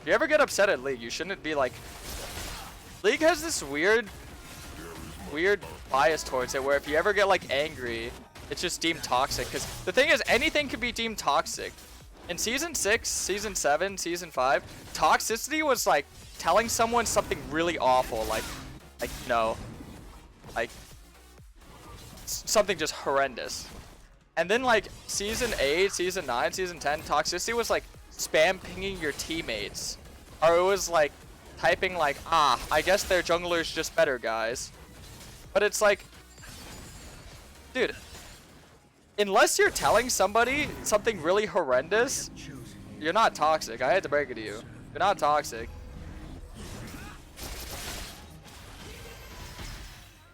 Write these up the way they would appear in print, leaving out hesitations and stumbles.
If you ever get upset at League, you shouldn't be like... League has this weird bias towards it where if you ever get like angry, it's just deemed toxic. Because the thing is, anything can be deemed toxic. In Season 6, Season 7, Season 5, toxicity was like telling someone something really awful. Like you know, like something just horrendous. And then like Season 8, Season 9, Season 10, toxicity was like spam pinging your teammates. Or it was like typing like, I guess their jungler's just better, guys. But it's like, dude, unless you're telling somebody something really horrendous, you're not toxic. I had to break it to you. You're not toxic.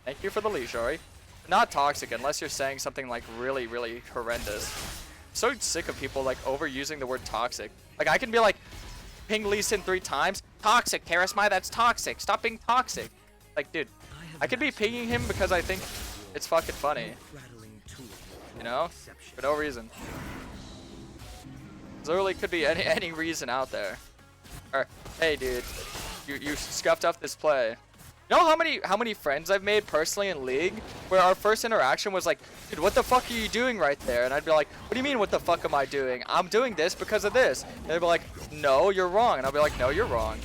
Thank you for the leash, Ori. Not toxic unless you're saying something like really, really horrendous. I'm so sick of people like overusing the word toxic. Like I can be like, ping Lee Sin 3 times. Toxic, Karasmai, that's toxic. Stop being toxic. Like, dude, I could be pinging him because I think it's fucking funny. You know? For no reason. Literally could be any reason out there. Or, hey dude, you scuffed up this play. You know how many friends I've made personally in League where our first interaction was like, dude, what the fuck are you doing right there? And I'd be like, what do you mean what the fuck am I doing? I'm doing this because of this. And they'd be like, no, you're wrong. And I'll be like, no, you're wrong.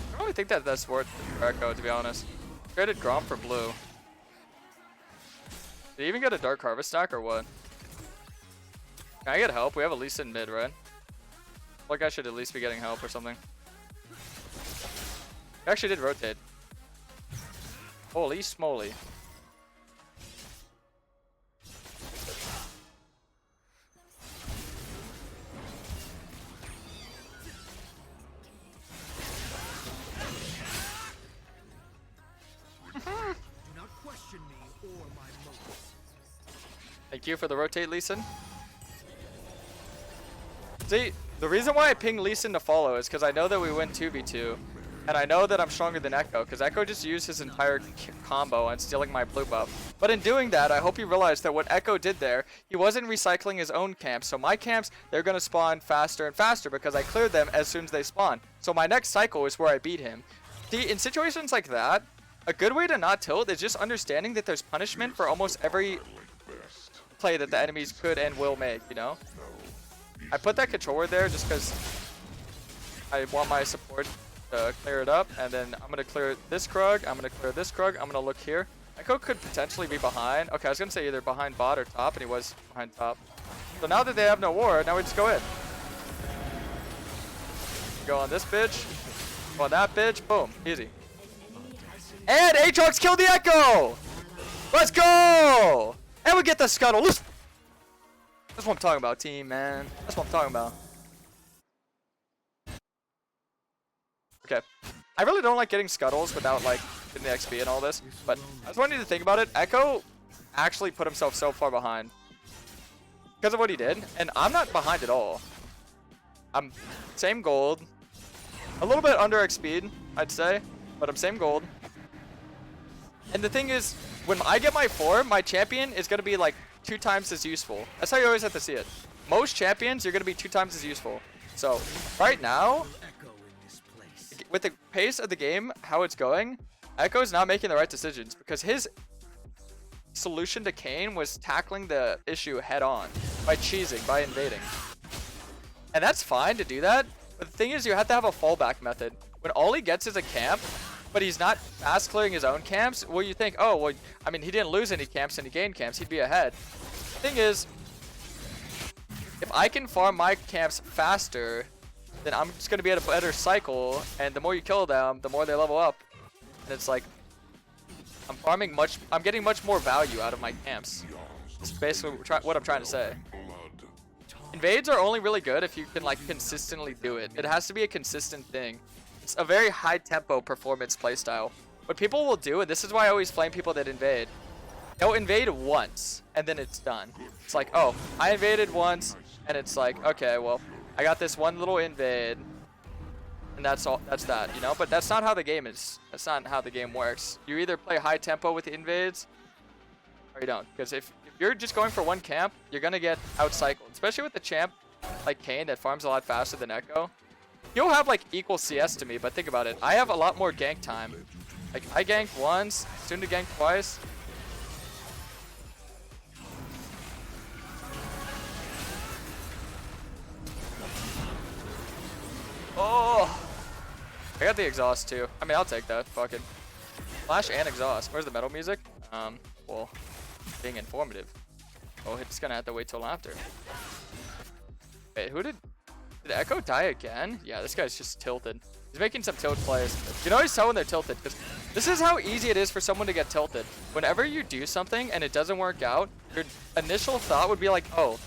I don't really think that's worth Echo, to be honest. Traded Grom for blue. Did he even get a Dark Harvest stack or what? Can I get help? We have a Lee Sin mid, right? Like I should at least be getting help or something. I actually did rotate. Holy smoly. Thank you for the rotate, Lee Sin. See, the reason why I ping Lee Sin to follow is because I know that we win 2v2. And I know that I'm stronger than Echo, because Echo just used his entire combo on stealing my blue buff. But in doing that, I hope you realize that what Echo did there, he wasn't recycling his own camps. So my camps, they're going to spawn faster and faster because I cleared them as soon as they spawn. So my next cycle is where I beat him. See, in situations like that, a good way to not tilt is just understanding that there's punishment for almost every play that the enemies could and will make, you know? I put that controller there just because I want my support to clear it up, and then I'm going to clear this Krug, I'm going to clear this Krug, I'm going to look here. Echo could potentially be behind. Okay, I was going to say either behind bot or top, and he was behind top. So now that they have no ward, now we just go in. Go on this bitch, go on that bitch, boom, easy. And Aatrox killed the Echo! Let's go! And we get the scuttle. That's what I'm talking about, team, man. That's what I'm talking about. Okay. I really don't like getting scuttles without, like, getting the XP and all this. But I just wanted you to think about it. Echo actually put himself so far behind because of what he did. And I'm not behind at all. I'm same gold. A little bit under XP'd, I'd say. But I'm same gold. And the thing is, when I get my form, my champion is going to be, like, 2 times as useful. That's how you always have to see it. Most champions, you're going to be 2 times as useful. So, right now, with the pace of the game, how it's going, Echo's not making the right decisions because his solution to Kayn was tackling the issue head on by cheesing, by invading. And that's fine to do that, but the thing is you have to have a fallback method. When all he gets is a camp, but he's not fast clearing his own camps, well, you think, oh, well, I mean, he didn't lose any camps and he gained camps, he'd be ahead. The thing is, if I can farm my camps faster, then I'm just going to be at a better cycle, and the more you kill them, the more they level up. And it's like, I'm getting much more value out of my camps. That's basically what I'm trying to say. Invades are only really good if you can, like, consistently do it. It has to be a consistent thing. It's a very high tempo performance playstyle. What people will do, and this is why I always flame people that invade, they'll invade once, and then it's done. It's like, oh, I invaded once, and it's like, okay, well, I got this one little invade, and that's all. That's that, you know. But that's not how the game is. That's not how the game works. You either play high tempo with the invades, or you don't. Because if you're just going for one camp, you're gonna get outcycled. Especially with the champ like Kayn that farms a lot faster than Echo. He'll have like equal CS to me, but think about it. I have a lot more gank time. Like I ganked once, soon to gank twice. Oh, I got the exhaust too. I mean, I'll take that. Fuck it. Flash and exhaust. Where's the metal music? Well, being informative. Oh, it's gonna have to wait till after. Wait, who did Echo die again? Yeah, this guy's just tilted. He's making some tilt plays. You know, always tell when they're tilted, because this is how easy it is for someone to get tilted. Whenever you do something and it doesn't work out, your initial thought would be like, oh,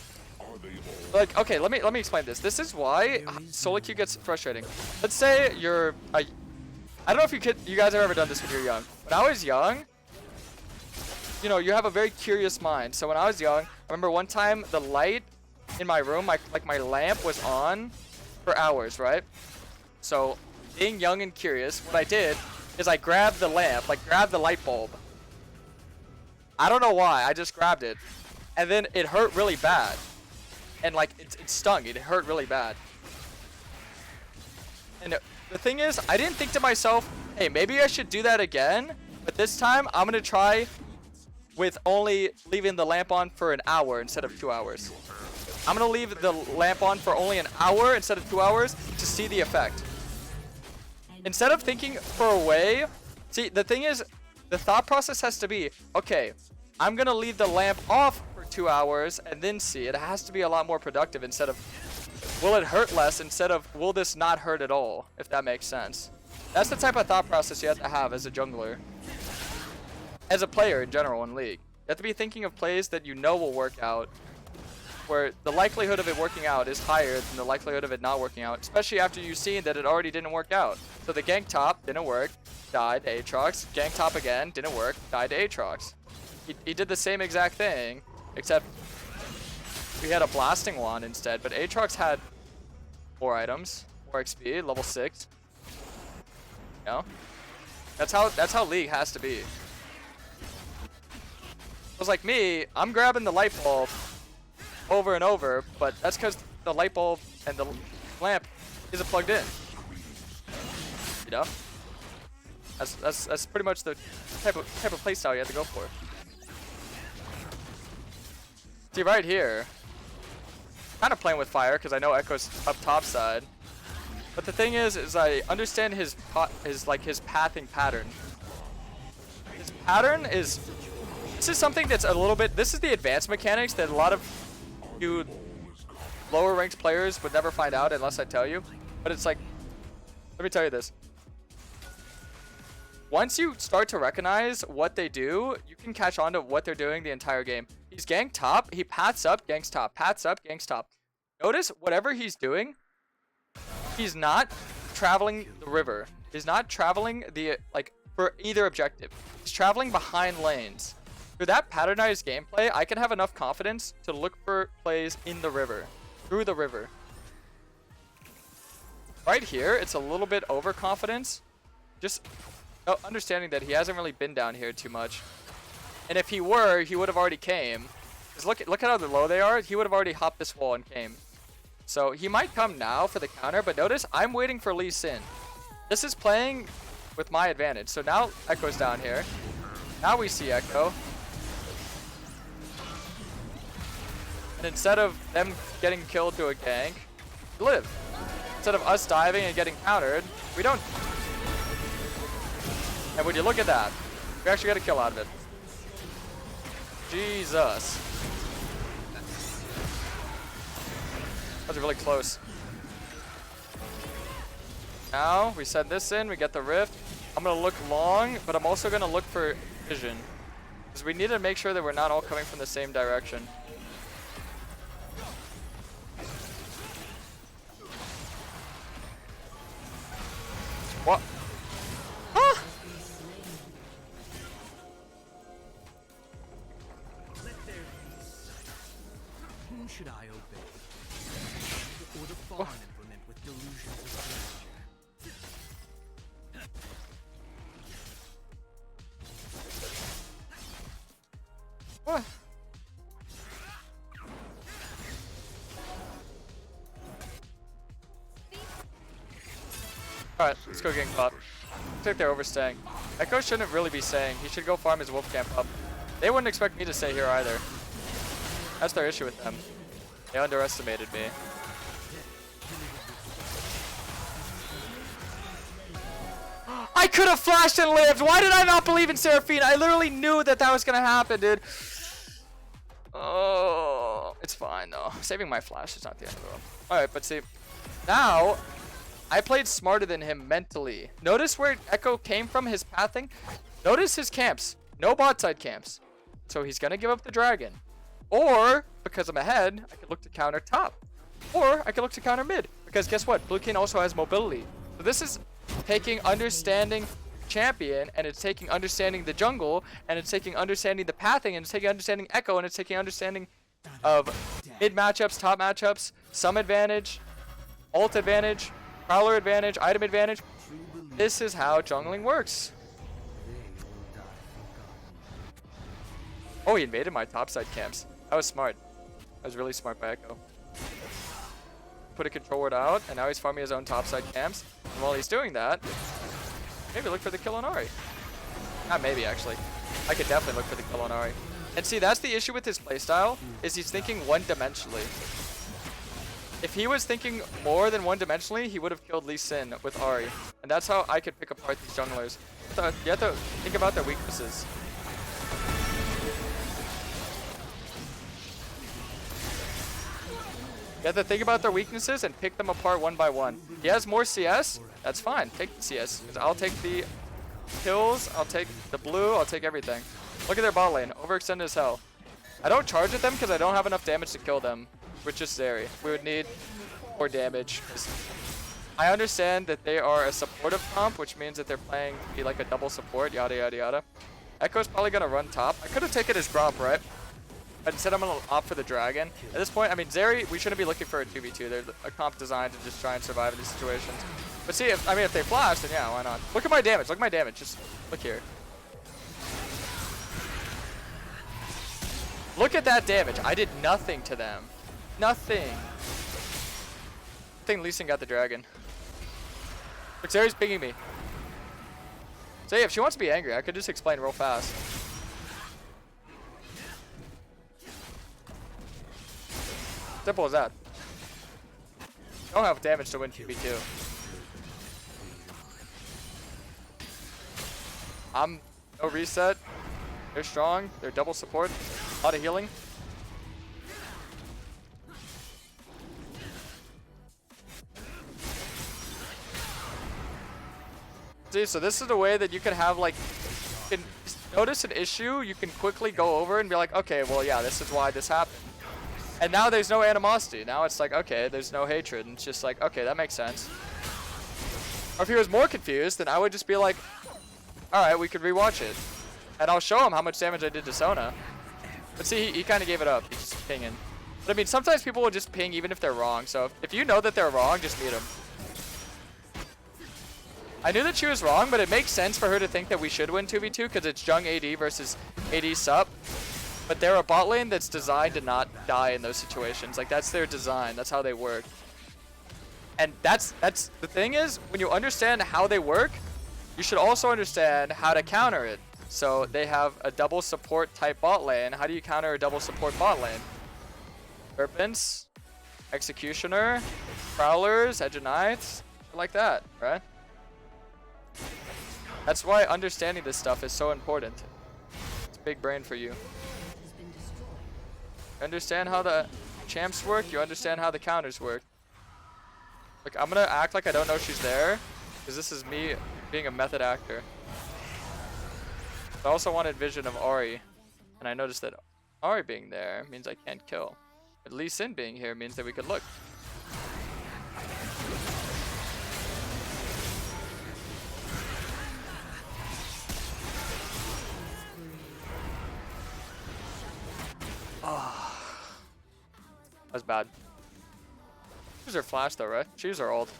like, okay, let me explain this. This is why solo queue gets frustrating. Let's say you're I don't know if you guys have ever done this when you're young. When I was young, you know, you have a very curious mind. So when I was young, I remember one time the light in my room, my lamp was on for hours, right? So being young and curious, what I did is I grabbed the lamp, like grabbed the light bulb. I don't know why, I just grabbed it. And then it hurt really bad. And like it stung, it hurt really bad. And the thing is, I didn't think to myself, hey, maybe I should do that again, but this time I'm gonna try with only leaving the lamp on for an hour instead of 2 hours. I'm gonna leave the lamp on for only an hour instead of 2 hours to see the effect. Instead of thinking for a way, see, the thing is, the thought process has to be, okay, I'm gonna leave the lamp off for 2 hours and then see. It has to be a lot more productive instead of, will it hurt less instead of, will this not hurt at all, if that makes sense. That's the type of thought process you have to have as a jungler. As a player in general in League. You have to be thinking of plays that you know will work out, where the likelihood of it working out is higher than the likelihood of it not working out, especially after you've seen that it already didn't work out. So the gank top didn't work, died to Aatrox. Gank top again, didn't work, died to Aatrox. He did the same exact thing, except we had a blasting wand instead, but Aatrox had more items, more XP, level 6. You know? That's how League has to be. It was like me, I'm grabbing the light bulb over and over, but that's because the light bulb and the lamp isn't plugged in. You know? That's pretty much the type of playstyle you have to go for. See right here, kind of playing with fire because I know Echo's up top side. But the thing is I understand his pathing pattern. His pattern is, this is something that's a little bit, this is the advanced mechanics that a lot of you lower ranked players would never find out unless I tell you. But it's like, let me tell you this. Once you start to recognize what they do, you can catch on to what they're doing the entire game. He's gank top, he paths up, ganks top, paths up, ganks top. Notice whatever he's doing, he's not traveling the river. He's not traveling the, like, for either objective. He's traveling behind lanes. Through that patternized gameplay, I can have enough confidence to look for plays in the river, through the river. Right here, it's a little bit overconfidence. Just understanding that he hasn't really been down here too much. And if he were, he would have already came. Because look at how low they are. He would have already hopped this wall and came. So he might come now for the counter, but notice I'm waiting for Lee Sin. This is playing with my advantage. So now Echo's down here. Now we see Echo. And instead of them getting killed to a gank, we live. Instead of us diving and getting countered, we don't. And would you look at that? We actually got a kill out of it. Jesus. That was really close. Now we send this in, we get the rift. I'm gonna look long, but I'm also gonna look for vision. Because we need to make sure that we're not all coming from the same direction. What? Huh? Whom should I obey? Or the fallen implement with delusions of grandeur? What? Alright, let's go gank bot. Looks like they're overstaying. Echo shouldn't really be staying. He should go farm his wolf camp up. They wouldn't expect me to stay here either. That's their issue with them. They underestimated me. I could have flashed and lived. Why did I not believe in Seraphine? I literally knew that that was going to happen, dude. Oh, it's fine though. Saving my flash is not the end of the world. Alright, but see, now I played smarter than him mentally. Notice where Echo came from, his pathing. Notice his camps. No bot side camps. So he's going to give up the dragon. Or, because I'm ahead, I could look to counter top. Or I could look to counter mid. Because guess what? Blue Kayn also has mobility. So this is taking understanding champion, and it's taking understanding the jungle, and it's taking understanding the pathing, and it's taking understanding Echo, and it's taking understanding of mid matchups, top matchups, some advantage, ult advantage, prowler advantage, item advantage. This is how jungling works. Oh, he invaded my topside camps. That was smart. That was really smart by Echo. Put a control ward out, and now he's farming his own topside camps. And while he's doing that, maybe look for the kill on Ahri. Not maybe, actually. I could definitely look for the kill on Ahri. And see, that's the issue with his playstyle, is he's thinking one-dimensionally. If he was thinking more than one-dimensionally, he would have killed Lee Sin with Ahri. And that's how I could pick apart these junglers. So you have to think about their weaknesses. You have to think about their weaknesses and pick them apart one by one. He has more CS, that's fine. Take the CS. I'll take the kills, I'll take the blue, I'll take everything. Look at their bot lane, overextended as hell. I don't charge at them because I don't have enough damage to kill them. With just Zeri. We would need more damage. I understand that they are a supportive comp, which means that they're playing to be like a double support, yada yada yada. Echo's probably gonna run top. I could have taken his Gromp, right? But instead I'm gonna opt for the dragon. At this point, I mean, Zeri, we shouldn't be looking for a 2v2. They're a comp designed to just try and survive in these situations. But see, if they flash, then yeah, why not? Look at my damage. Look at my damage. Just look here. Look at that damage. I did nothing to them. Nothing. I think Lee Sin got the dragon. But Zeri's pinging me. So yeah, if she wants to be angry, I could just explain real fast. Simple as that. Don't have damage to win 2v2. I'm no reset. They're strong. They're double support. A lot of healing. See, so this is the way that you can have like, you can notice an issue, you can quickly go over and be like, okay, well yeah, this is why this happened. And now there's no animosity. Now it's like, okay, there's no hatred. And it's just like, okay, that makes sense. Or if he was more confused, then I would just be like, alright, we could rewatch it. And I'll show him how much damage I did to Sona. But see, he kind of gave it up. He's just pinging. But I mean, sometimes people will just ping even if they're wrong. So if you know that they're wrong, just meet them. I knew that she was wrong, but it makes sense for her to think that we should win 2v2 because it's Jung AD versus AD sup. But they're a bot lane that's designed to not die in those situations. Like, that's their design. That's how they work. And that's the thing is, when you understand how they work, you should also understand how to counter it. So they have a double support type bot lane. How do you counter a double support bot lane? Serpents, Executioner, Prowlers, Edge of Knights, like that, right? That's why understanding this stuff is so important. It's big brain for you. You understand how the champs work, you understand how the counters work. Look, I'm gonna act like I don't know she's there, because this is me being a method actor. I also wanted vision of Ahri, and I noticed that Ahri being there means I can't kill. But Lee Sin being here means that we could look. Oh. That was bad. Choose her flash though, right? Choose her ult.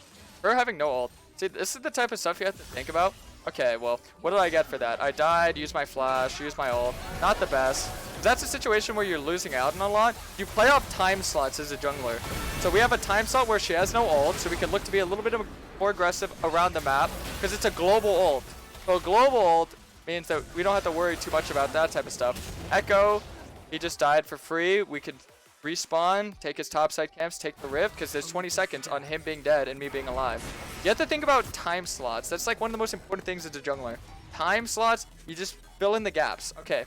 Her having no ult. See, this is the type of stuff you have to think about. Okay, well, what did I get for that? I died, used my flash, used my ult. Not the best. That's a situation where you're losing out on a lot. You play off time slots as a jungler. So we have a time slot where she has no ult, so we can look to be a little bit more aggressive around the map because it's a global ult. So a global ult means that we don't have to worry too much about that type of stuff. Echo, he just died for free. We could respawn, take his topside camps, take the rift, because there's 20 seconds on him being dead and me being alive. You have to think about time slots. That's like one of the most important things as a jungler. Time slots, you just fill in the gaps. Okay.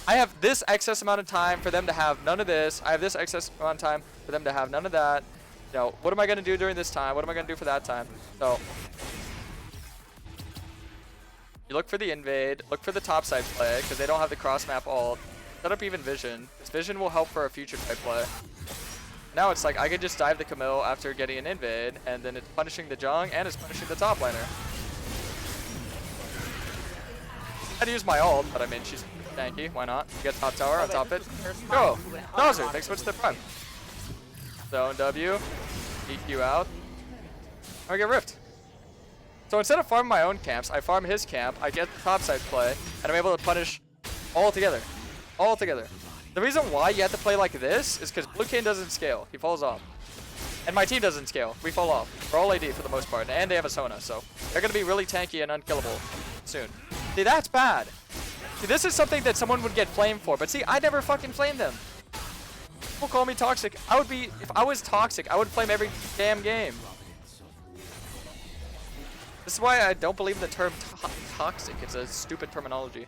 I have this excess amount of time for them to have none of this. I have this excess amount of time for them to have none of that. You know, what am I going to do during this time? What am I going to do for that time? So, you look for the invade, look for the topside play, because they don't have the cross map ult. Set up even vision. This vision will help for a future type play. Now it's like I could just dive the Camille after getting an invade, and then it's punishing the Jung and it's punishing the top laner. I had to use my ult, but I mean she's tanky. Why not? You get top tower on top it. Go! Bowser, thanks so much to the prime. Zone W. DQ out. I get rift. So instead of farming my own camps, I farm his camp, I get the topside play, and I'm able to punish all together. All together. The reason why you have to play like this is because Blue Kayn doesn't scale. He falls off. And my team doesn't scale. We fall off. We're all AD for the most part. And they have a Sona, so they're going to be really tanky and unkillable soon. See, that's bad. See, this is something that someone would get flamed for. But see, I never fucking flamed them. People call me toxic. If I was toxic, I would flame every damn game. This is why I don't believe in the term toxic. It's a stupid terminology.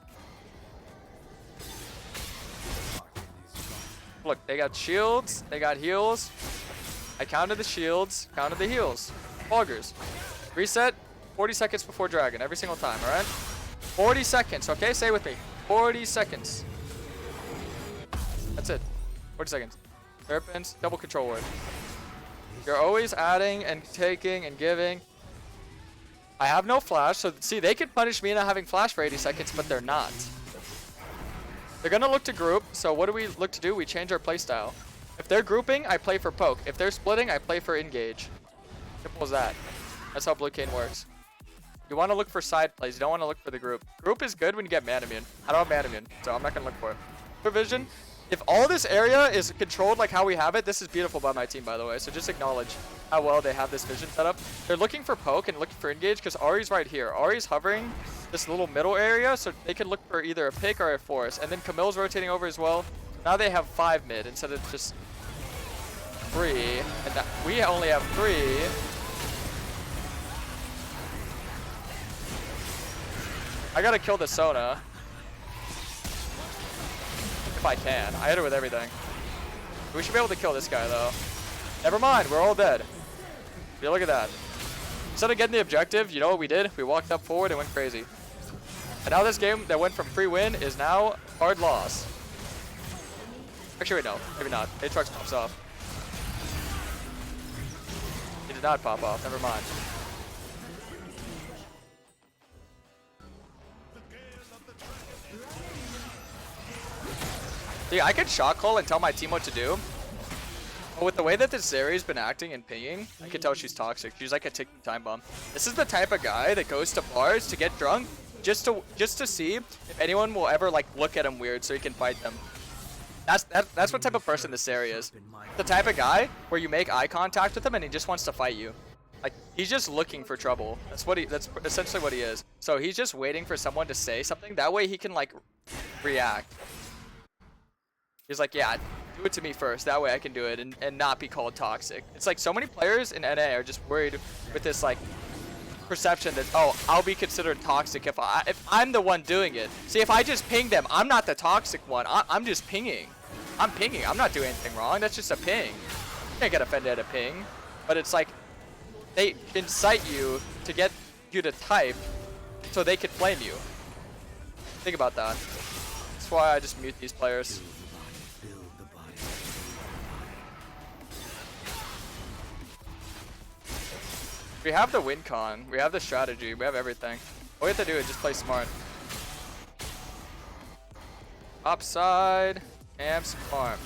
Look, they got shields, they got heals. I counted the shields, counted the heals. Augers. Reset 40 seconds before dragon every single time, alright? 40 seconds, okay? Say it with me. 40 seconds. That's it. 40 seconds. Serpents, double control word. You're always adding and taking and giving. I have no flash, so see, they could punish me not having flash for 80 seconds, but they're not. They're going to look to group, so what do we look to do? We change our playstyle. If they're grouping, I play for poke. If they're splitting, I play for engage. Simple as that. That's how Blue Kayn works. You want to look for side plays. You don't want to look for the group. Group is good when you get man immune. I don't have man immune, so I'm not going to look for it. For vision, if all this area is controlled like how we have it, this is beautiful by my team, by the way. So just acknowledge how well they have this vision set up. They're looking for poke and looking for engage because Ahri's right here. Ahri's hovering this little middle area, so they can look for either a pick or a force. And then Camille's rotating over as well. Now they have 5 mid instead of just 3. And we only have 3. I gotta kill the Sona. If I can. I hit her with everything. We should be able to kill this guy, though. Never mind, we're all dead. Yeah, look at that. Instead of getting the objective, you know what we did? We walked up forward and went crazy. And now this game that went from free win is now hard loss. Actually, wait, no. Maybe not. Aatrox pops off. He did not pop off. Never mind. See, I can shot call and tell my team what to do. But with the way that this Zeri's been acting and pinging, I can tell she's toxic. She's like a ticking time bomb. This is the type of guy that goes to bars to get drunk just to see if anyone will ever like look at him weird so he can fight them. That's what type of person this Zeri is. The type of guy where you make eye contact with him and he just wants to fight you. Like, he's just looking for trouble. That's essentially what he is. So he's just waiting for someone to say something. That way he can like react. He's like, yeah, do it to me first. That way I can do it and not be called toxic. It's like so many players in NA are just worried with this like perception that, oh, I'll be considered toxic if I'm the one doing it. See, if I just ping them, I'm not the toxic one. I'm just pinging. I'm pinging. I'm not doing anything wrong. That's just a ping. You can't get offended at a ping. But it's like they incite you to get you to type so they could flame you. Think about that. That's why I just mute these players. We have the WinCon, we have the strategy, we have everything. All we have to do is just play smart. Upside, camps, farm.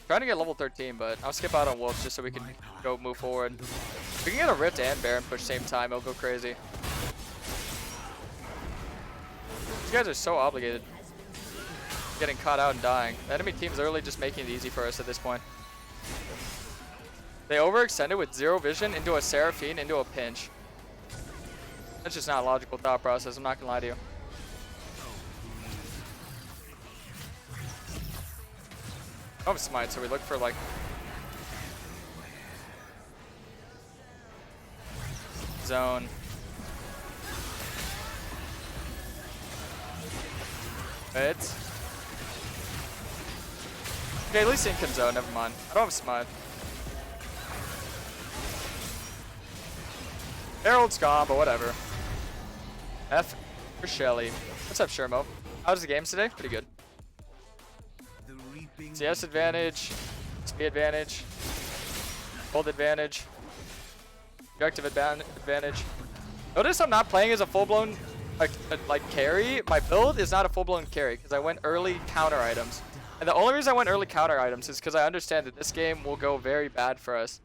Trying to get level 13, but I'll skip out on Wolves just so we can go move forward. We can get a Rift and Baron push same time, it'll go crazy. These guys are so obligated. Getting caught out and dying. The enemy team's literally just making it easy for us at this point. They overextended with 0 vision into a Seraphine into a pinch. That's just not a logical thought process, I'm not gonna lie to you. Oh, smite, so we look for like zone. Wait. Okay, at least Ink can zone, never mind. I don't have smite. Herald's gone, but whatever. F for Shelly. What's up, Shermo? How's the games today? Pretty good. CS advantage, speed advantage, hold advantage, objective advantage. Notice I'm not playing as a full-blown like carry. My build is not a full-blown carry because I went early counter items. And the only reason I went early counter items is because I understand that this game will go very bad for us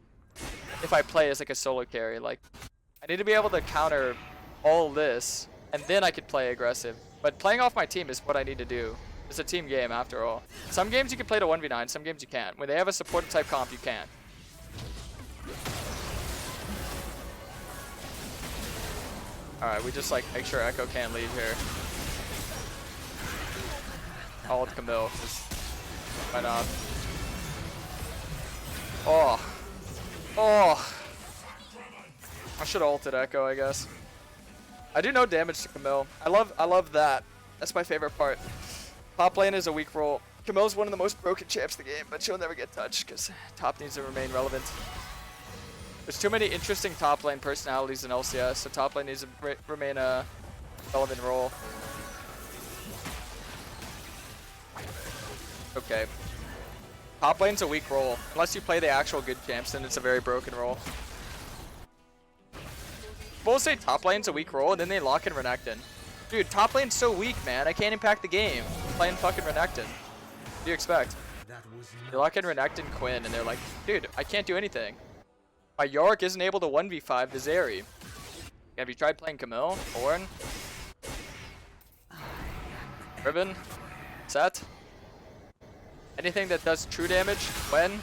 if I play as like a solo carry. Like, I need to be able to counter all this, and then I could play aggressive. But playing off my team is what I need to do. It's a team game after all. Some games you can play to 1v9, some games you can't. When they have a supportive type comp, you can't. Alright, we just like make sure Echo can't leave here. I'll ult Camille, just why not? Oh. Oh. I should have ulted Echo, I guess. I do no damage to Camille. I love that. That's my favorite part. Top lane is a weak role. Camille's one of the most broken champs in the game, but she'll never get touched because top needs to remain relevant. There's too many interesting top lane personalities in LCS, so top lane needs to remain a relevant role. Okay. Top lane's a weak role. Unless you play the actual good champs, then it's a very broken role. People say top lane's a weak role, and then they lock in Renekton. Dude, top lane's so weak, man. I can't impact the game. I'm playing fucking Renekton. What do you expect? They lock in Renekton Quinn, and they're like, dude, I can't do anything. My Yorick isn't able to 1v5 the Zeri. Have you tried playing Camille? Ornn? Ribbon? Set? Anything that does true damage? When?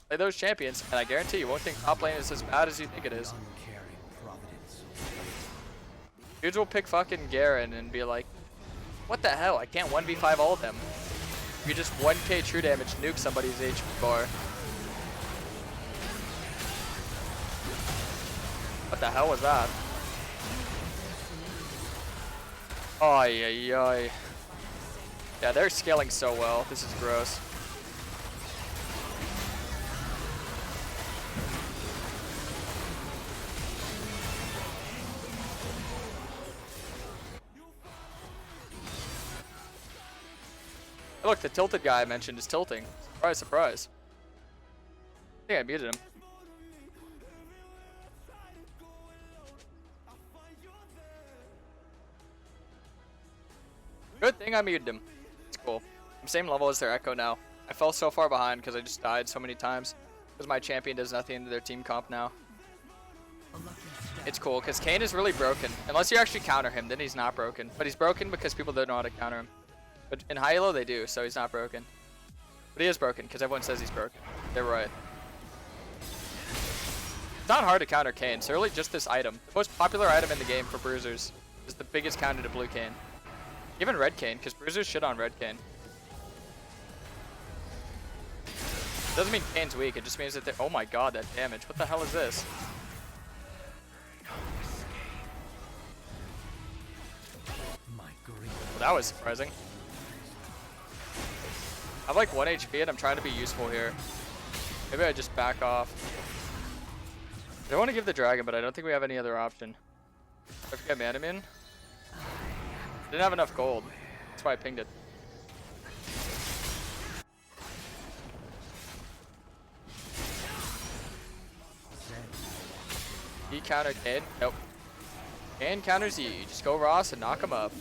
Play those champions, and I guarantee you won't think top lane is as bad as you think it is. Dudes will pick fucking Garen and be like, what the hell? I can't 1v5 all of them. You just 1k true damage nuke somebody's HP bar. What the hell was that? Ay, ay, ay. Yeah, they're scaling so well. This is gross. Hey, look, the tilted guy I mentioned is tilting. Surprise, surprise. I think I muted him. Good thing I muted him. It's cool. I'm same level as their Echo now. I fell so far behind because I just died so many times. Because my champion does nothing to their team comp now. It's cool because Kayn is really broken. Unless you actually counter him, then he's not broken. But he's broken because people don't know how to counter him. But in high elo they do, so he's not broken. But he is broken because everyone says he's broken. They're right. It's not hard to counter Kayn. It's really just this item. The most popular item in the game for bruisers is the biggest counter to blue Kayn. Even red Kayn, because bruisers shit on red Kayn. Doesn't mean Kayn's weak, it just means that they're— oh my god, that damage. What the hell is this? Well, that was surprising. I have like 1 HP and I'm trying to be useful here. Maybe I just back off. I want to give the dragon, but I don't think we have any other option. I forget Manamin. Didn't have enough gold. That's why I pinged it. He countered Kayn. Nope. Kayn counters E. Just go Ross and knock him up.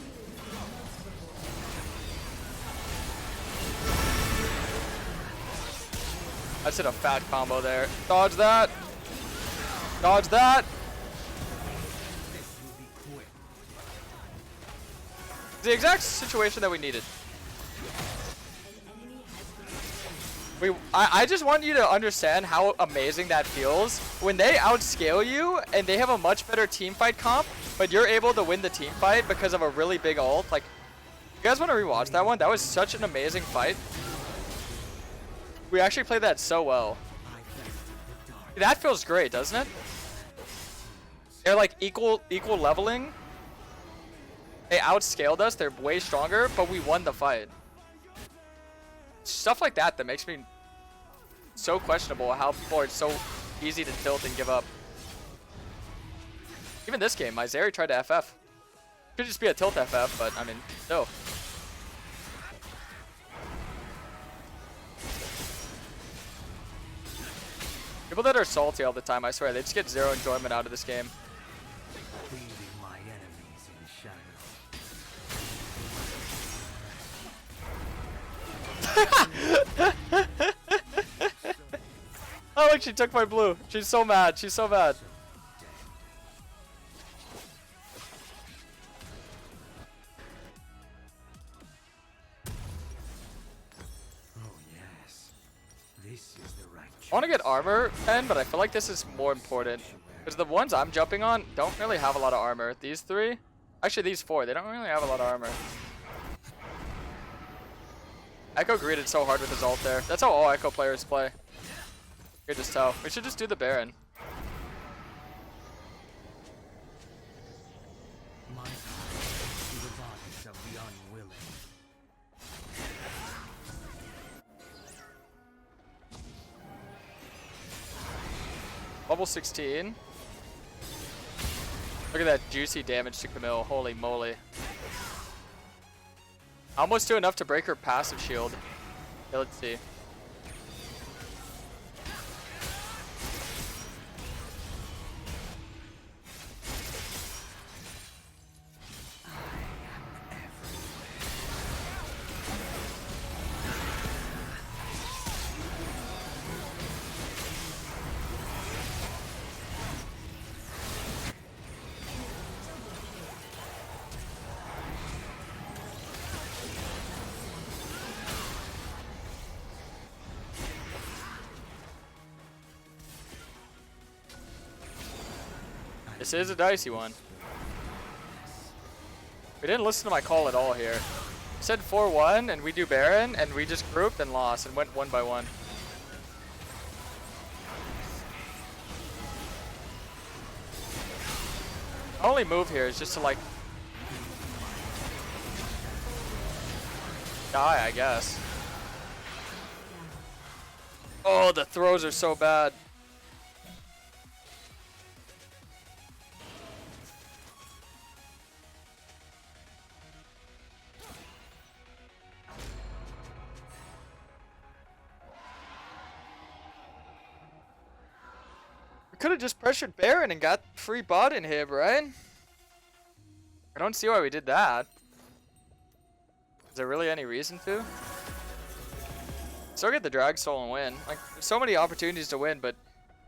I just hit a fat combo there. Dodge that. Dodge that. The exact situation that we needed. I just want you to understand how amazing that feels when they outscale you and they have a much better team fight comp, but you're able to win the team fight because of a really big ult. Like, you guys want to rewatch that one? That was such an amazing fight. We actually played that so well. That feels great, doesn't it? They're like equal leveling. They outscaled us. They're way stronger, but we won the fight. Stuff like that makes me so questionable how people are so easy to tilt and give up. Even this game, my Zeri tried to FF. Could just be a tilt FF, but I mean, still. People that are salty all the time, I swear, they just get zero enjoyment out of this game. My enemies in Oh, look, she took my blue. She's so mad. She's so mad. Oh yes, this is the right. I want to get armor 10, but I feel like this is more important. Because the ones I'm jumping on don't really have a lot of armor. These three, actually these four, they don't really have a lot of armor. Echo greeted so hard with his ult there. That's how all Echo players play. You can just tell. We should just do the Baron. My power is the bodies of the unwilling. Level 16. Look at that juicy damage to Camille. Holy moly. Almost do enough to break her passive shield. Okay, let's see. This is a dicey one. We didn't listen to my call at all here. I said 4-1 and we do Baron and we just grouped and lost and went 1 by 1. My only move here is just to like die, I guess. Oh, the throws are so bad. Could have just pressured Baron and got free bot inhib, right? I don't see why we did that. Is there really any reason to? Still get the drag soul and win. Like, there's so many opportunities to win, but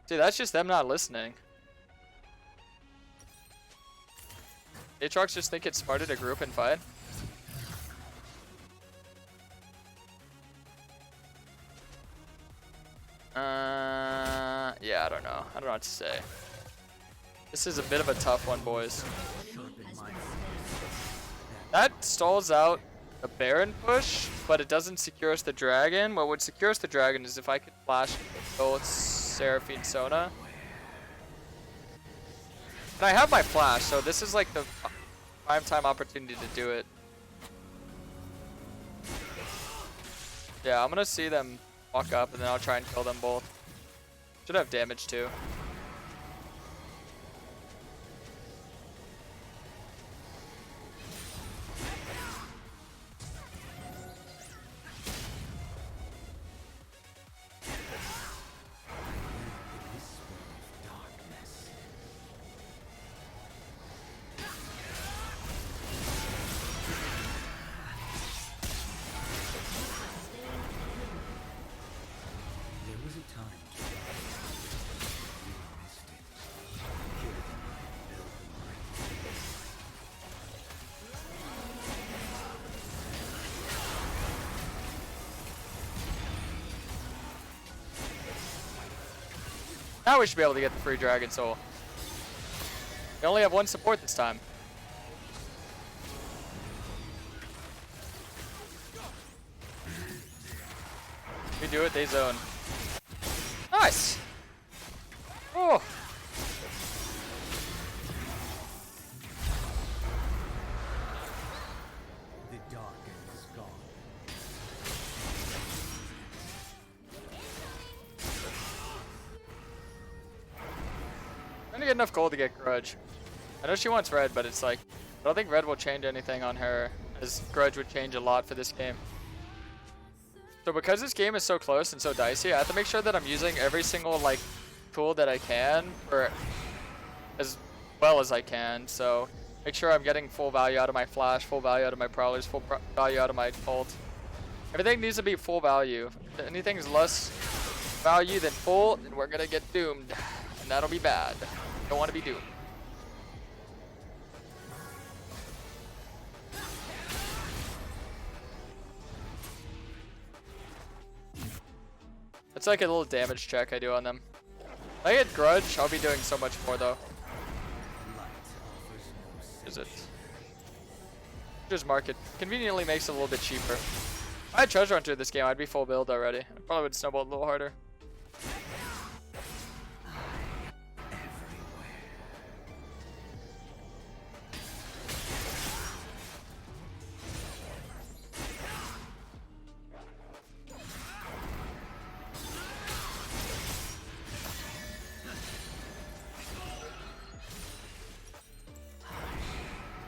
dude, that's just them not listening. Aatrox just think it's smarter to group and fight. Yeah, I don't know. I don't know what to say. This is a bit of a tough one, boys. That stalls out the Baron push, but it doesn't secure us the dragon. What would secure us the dragon is if I could flash both Seraphine Sona. And I have my flash, so this is like the prime time opportunity to do it. Yeah, I'm gonna see them walk up and then I'll try and kill them both. Should have damage too. Now we should be able to get the free Dragon Soul. We only have one support this time. We do it, they zone. Nice! Oh! The dark is gone. Trying to get enough gold to get Grudge. I know she wants red, but it's like, I don't think red will change anything on her, as Grudge would change a lot for this game. So because this game is so close and so dicey, I have to make sure that I'm using every single like tool that I can for as well as I can. So make sure I'm getting full value out of my flash, full value out of my prowlers, full value out of my ult. Everything needs to be full value. If anything's less value than full, then we're gonna get doomed, and that'll be bad. Don't want to be doomed. It's like a little damage check I do on them. If I get Grudge, I'll be doing so much more though. Is it? Just market. Conveniently makes it a little bit cheaper. If I had Treasure Hunter this game, I'd be full build already. I probably would snowball a little harder.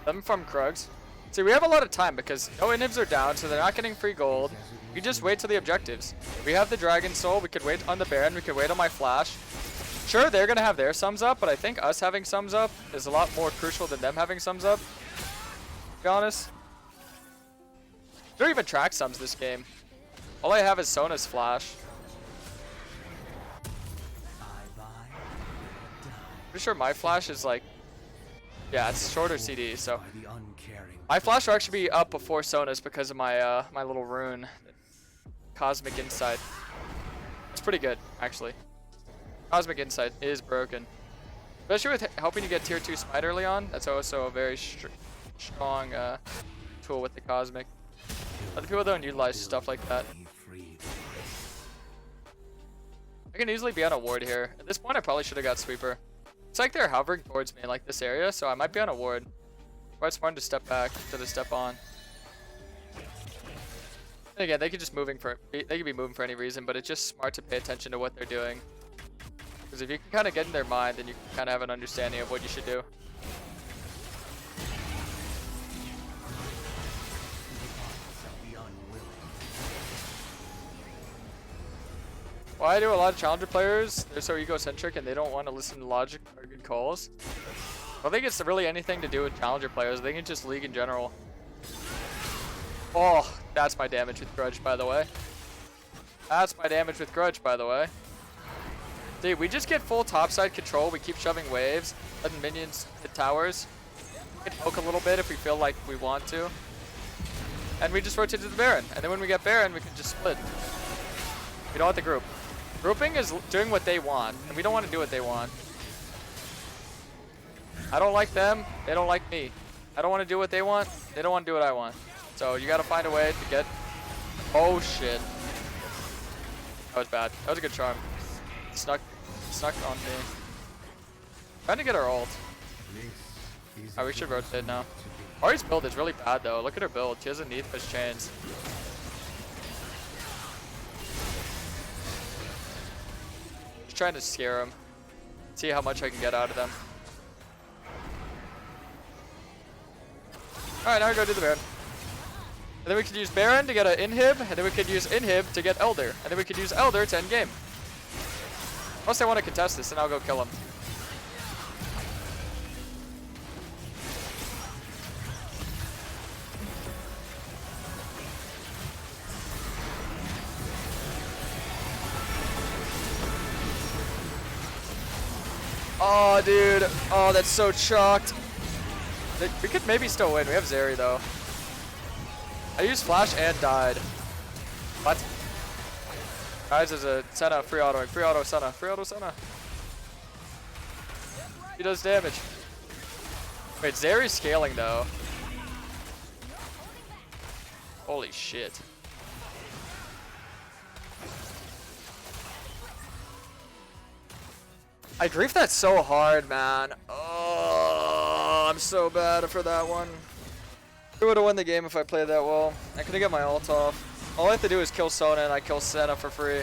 Them from Krugs. See, we have a lot of time because no inhibs are down, so they're not getting free gold. We just wait till the objectives. We have the Dragon Soul. We could wait on the Baron. We could wait on my Flash. Sure, they're gonna have their sums up, but I think us having sums up is a lot more crucial than them having sums up. To be honest, I don't even track sums this game. All I have is Sona's Flash. Pretty sure my Flash is like, yeah, it's shorter CD, so my Flash will actually be up before Sona's because of my my little rune, Cosmic Insight. It's pretty good, actually. Cosmic Insight is broken, especially with helping you get tier 2 smite early on. That's also a very strong tool with the Cosmic. Other people don't utilize stuff like that. I can easily be on a ward here. At this point, I probably should have got Sweeper. It's like they're hovering towards me in like this area, so I might be on a ward. Quite smart to step back instead of step on. And again, they could just they could be moving for any reason, but it's just smart to pay attention to what they're doing. Because if you can kind of get in their mind, then you can kind of have an understanding of what you should do. Why do a lot of challenger players, they're so egocentric and they don't want to listen to logic or good calls? I don't think it's really anything to do with challenger players. I think it's just league in general. Oh, that's my damage with Grudge, by the way. That's my damage with Grudge, by the way. Dude, we just get full topside control. We keep shoving waves, letting minions hit towers. We can poke a little bit if we feel like we want to. And we just rotate to the Baron. And then when we get Baron, we can just split. We don't want the group. Grouping is doing what they want, and we don't want to do what they want. I don't like them, they don't like me. I don't want to do what they want, they don't want to do what I want. So you gotta find a way to get... Oh shit. That was bad. That was a good charm. Snuck on me. Trying to get our ult. Oh, we should rotate now. Ari's build is really bad though. Look at her build. She doesn't need push chains. Just trying to scare him. See how much I can get out of them. Alright, now we go do the Baron. And then we could use Baron to get an inhib, and then we could use inhib to get Elder. And then we could use Elder to end game. Unless they want to contest this, then I'll go kill him. Oh, dude. Oh, that's so chalked. We could maybe still win. We have Zeri, though. I used Flash and died. What? Guys, there's a Senna free autoing. Free auto Senna. Free auto Senna. He does damage. Wait, Zeri's scaling though. Holy shit. I griefed that so hard, man. Oh, I'm so bad for that one. I would have won the game if I played that well. I couldn't get my ult off. All I have to do is kill Sona and I kill Senna for free.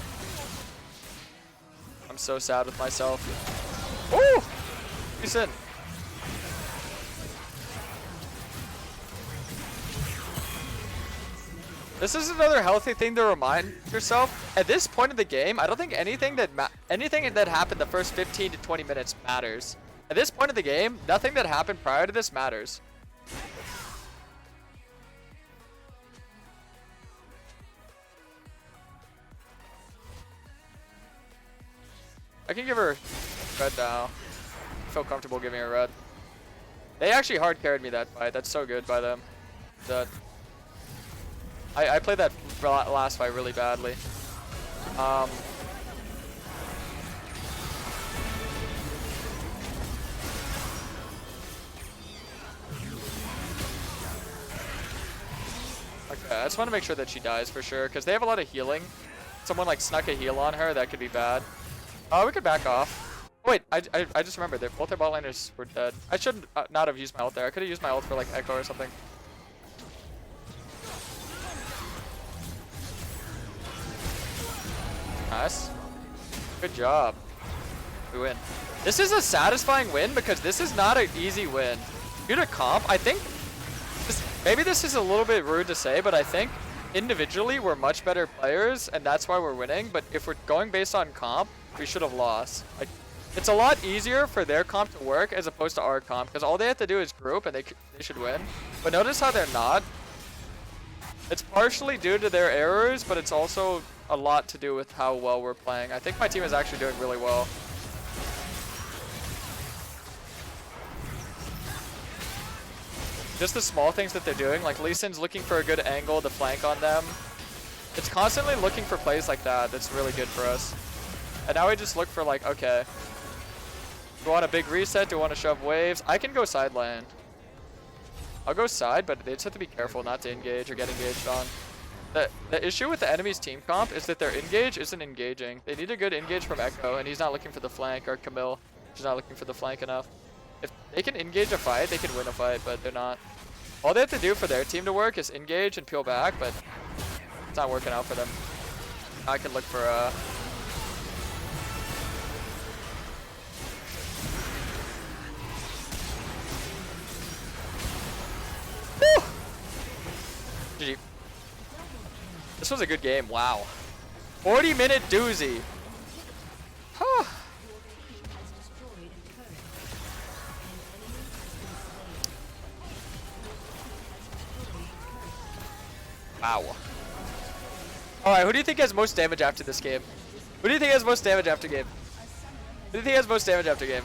I'm so sad with myself. Woo! He's in. This is another healthy thing to remind yourself. At this point in the game, I don't think anything that happened the first 15 to 20 minutes matters. At this point in the game, nothing that happened prior to this matters. I can give her red now. I feel comfortable giving her red. They actually hard carried me that fight. That's so good by them. I played that last fight really badly. Okay, I just want to make sure that she dies for sure, because they have a lot of healing. Someone like snuck a heal on her, that could be bad. We could back off. Oh, wait, I just remembered that both their bot laners were dead. I should not have used my ult there. I could have used my ult for like Echo or something. Nice. Good job. We win. This is a satisfying win because this is not an easy win. Due to comp, I think maybe this is a little bit rude to say, but I think individually we're much better players and that's why we're winning. But if we're going based on comp, we should have lost. Like, it's a lot easier for their comp to work as opposed to our comp because all they have to do is group and they should win. But notice how they're not. It's partially due to their errors, but it's also a lot to do with how well we're playing. I think my team is actually doing really well. Just the small things that they're doing, like Lee Sin's looking for a good angle to flank on them. It's constantly looking for plays like that. That's really good for us. And now we just look for like, okay, do we want a big reset? Do we want to shove waves? I can go side lane. I'll go side, but they just have to be careful not to engage or get engaged on. The issue with the enemy's team comp is that their engage isn't engaging. They need a good engage from Echo, and he's not looking for the flank, or Camille. She's not looking for the flank enough. If they can engage a fight, they can win a fight, but they're not. All they have to do for their team to work is engage and peel back, but it's not working out for them. I can look for GG. This was a good game. Wow. 40-minute doozy. Huh. Wow. Alright, who do you think has most damage after this game? Who do you think has most damage after game? Who do you think has most damage after game?